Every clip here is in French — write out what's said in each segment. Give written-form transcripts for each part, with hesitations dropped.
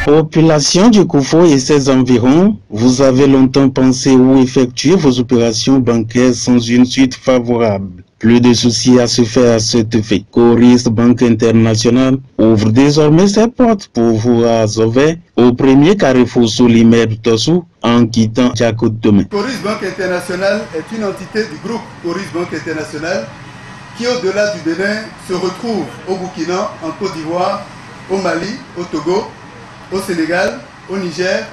Population du Koufo et ses environs, vous avez longtemps pensé ou effectué vos opérations bancaires sans une suite favorable. Plus de soucis à se faire à cet effet. Coris Banque Internationale ouvre désormais ses portes pour vous à Zové au premier carrefour sous l'immeuble Tossou en quittant Djakout demain. Coris Banque Internationale est une entité du groupe Coris Banque Internationale qui, au-delà du Bénin, se retrouve au Burkina, en Côte d'Ivoire, au Mali, au Togo, au Sénégal, au Niger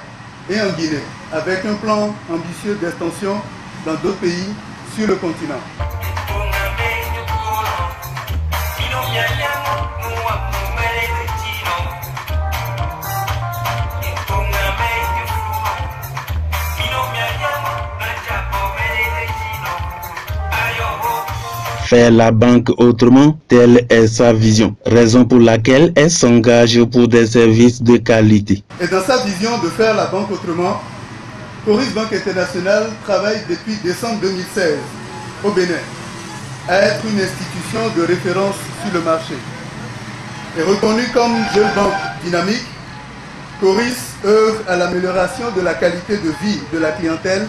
et en Guinée, avec un plan ambitieux d'extension dans d'autres pays sur le continent. Faire la banque autrement, telle est sa vision, raison pour laquelle elle s'engage pour des services de qualité. Et dans sa vision de faire la banque autrement, Coris Banque Internationale travaille depuis décembre 2016 au Bénin à être une institution de référence sur le marché. Et reconnue comme jeune banque dynamique, Coris œuvre à l'amélioration de la qualité de vie de la clientèle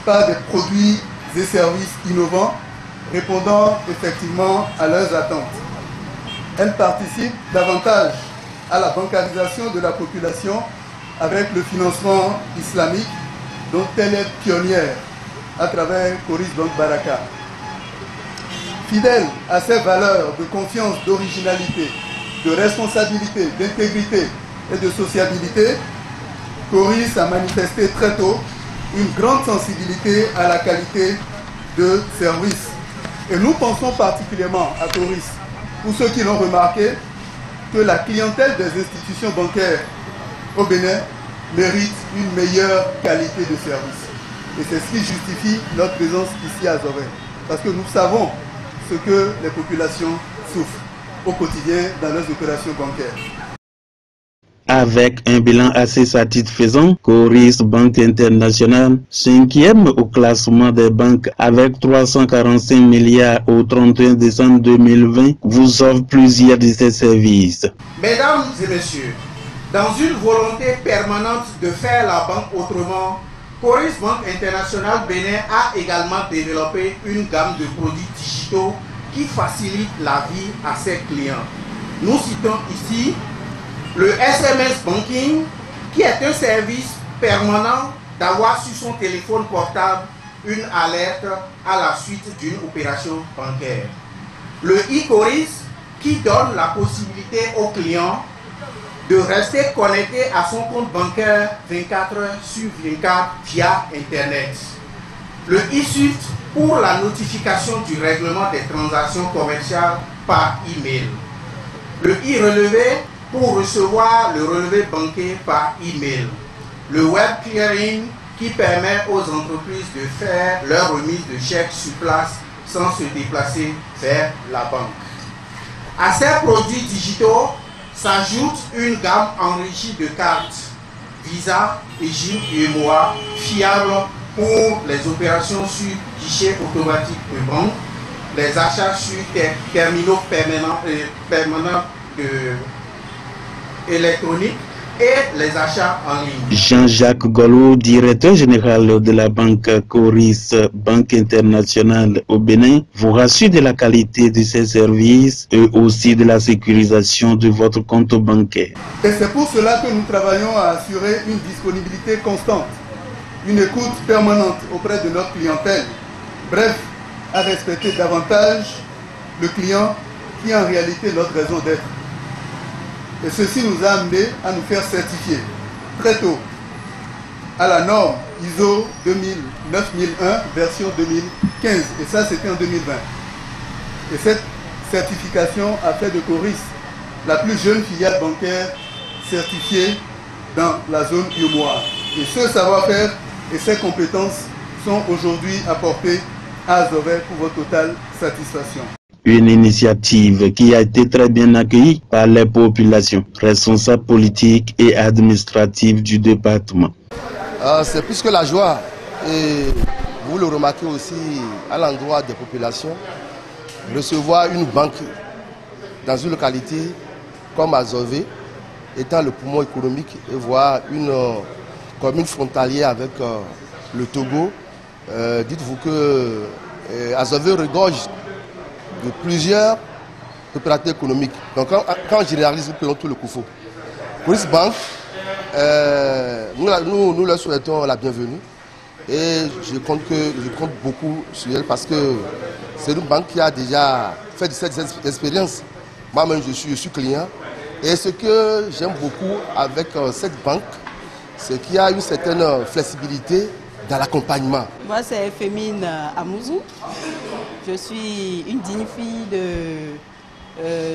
par des produits et services innovants répondant effectivement à leurs attentes. Elle participe davantage à la bancarisation de la population avec le financement islamique dont elle est pionnière à travers Coris Banque Baraka. Fidèle à ses valeurs de confiance, d'originalité, de responsabilité, d'intégrité et de sociabilité, Coris a manifesté très tôt une grande sensibilité à la qualité de service. Et nous pensons particulièrement à Coris, pour ceux qui l'ont remarqué, que la clientèle des institutions bancaires au Bénin mérite une meilleure qualité de service. Et c'est ce qui justifie notre présence ici à Zové. Parce que nous savons ce que les populations souffrent au quotidien dans leurs opérations bancaires. Avec un bilan assez satisfaisant, Coris Banque Internationale, 5e au classement des banques avec 345 milliards au 31 décembre 2020, vous offre plusieurs de ses services. Mesdames et messieurs, dans une volonté permanente de faire la banque autrement, Coris Banque Internationale Bénin a également développé une gamme de produits digitaux qui facilitent la vie à ses clients. Nous citons ici le SMS Banking, qui est un service permanent d'avoir sur son téléphone portable une alerte à la suite d'une opération bancaire. Le e-Coris, qui donne la possibilité aux clients de rester connecté à son compte bancaire 24 heures sur 24 via Internet. Le e-Swift pour la notification du règlement des transactions commerciales par email. Le e-Relevé pour recevoir le relevé bancaire par email. Le web clearing qui permet aux entreprises de faire leur remise de chèques sur place sans se déplacer vers la banque. À ces produits digitaux s'ajoute une gamme enrichie de cartes Visa, Égypte et UEMOA fiables pour les opérations sur guichet automatique de banque, les achats sur terminaux permanents électroniques et les achats en ligne. Jean-Jacques Golo, directeur général de la banque Coris Banque Internationale au Bénin, vous rassure de la qualité de ses services et aussi de la sécurisation de votre compte bancaire. Et c'est pour cela que nous travaillons à assurer une disponibilité constante, une écoute permanente auprès de notre clientèle. Bref, à respecter davantage le client qui est en réalité notre raison d'être. Et ceci nous a amené à nous faire certifier très tôt à la norme ISO 9001 version 2015. Et ça, c'était en 2020. Et cette certification a fait de Coris la plus jeune filiale bancaire certifiée dans la zone UEMOA. Et ce savoir-faire et ces compétences sont aujourd'hui apportés à Zové pour votre totale satisfaction. Une initiative qui a été très bien accueillie par les populations, responsables politiques et administratifs du département. C'est plus que la joie, et vous le remarquez aussi à l'endroit des populations, recevoir une banque dans une localité comme à Zové, étant le poumon économique et voir une commune frontalière avec le Togo, dites-vous que Azové regorge de plusieurs opérateurs économiques. Donc quand on généralise, nous prenons tout le Koufo. Coris Bank, nous leur souhaitons la bienvenue et je compte beaucoup sur elle parce que c'est une banque qui a déjà fait cette expérience. Moi-même, je suis client. Et ce que j'aime beaucoup avec cette banque, c'est qu'il y a une certaine flexibilité dans l'accompagnement. Moi, c'est Fémine Amouzou. Je suis une digne fille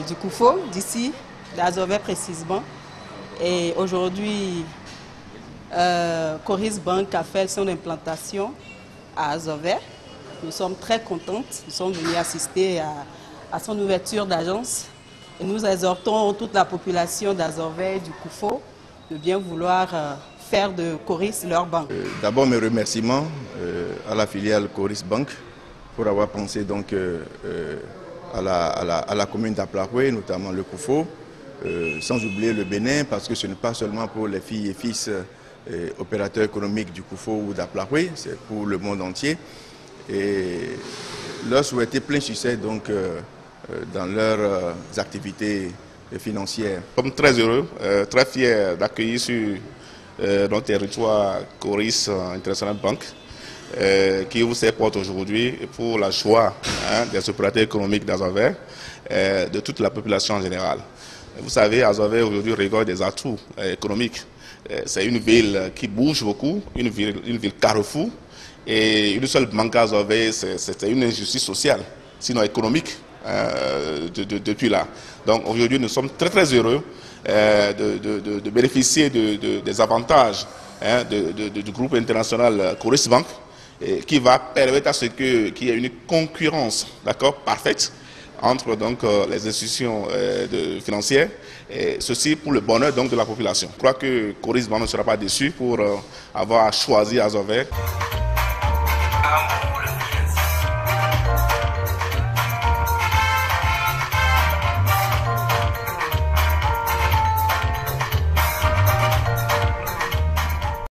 du Koufo, d'ici, d'Azové précisément. Et aujourd'hui, Coris Bank a fait son implantation à Azové. Nous sommes très contentes. Nous sommes venus assister à son ouverture d'agence. Et nous exhortons toute la population d'Azové et du Koufo de bien vouloir faire de Coris leur banque. D'abord mes remerciements à la filiale Coris Bank pour avoir pensé donc à la commune d'Aplahoué, notamment le Koufo, sans oublier le Bénin, parce que ce n'est pas seulement pour les filles et fils opérateurs économiques du Koufo ou d'Aplahoué, c'est pour le monde entier. Et leur souhaiter plein succès donc dans leurs activités financières. Nous sommes très heureux, très fiers d'accueillir sur notre territoire Coris International Bank qui ouvre ses portes aujourd'hui pour la joie des opérateurs économiques d'Azové, de toute la population en général. Vous savez, Azové aujourd'hui regorge des atouts économiques. C'est une ville qui bouge beaucoup, une ville carrefour. Et une seule banque à Azové, c'était une injustice sociale, sinon économique, depuis là. Donc aujourd'hui, nous sommes très très heureux de bénéficier des avantages du groupe international Coris Bank, qui va permettre à ce qu'il y ait une concurrence, d'accord, parfaite entre donc les institutions financières, et ceci pour le bonheur donc de la population. Je crois que Coris Bank ne sera pas déçu pour avoir choisi Azové.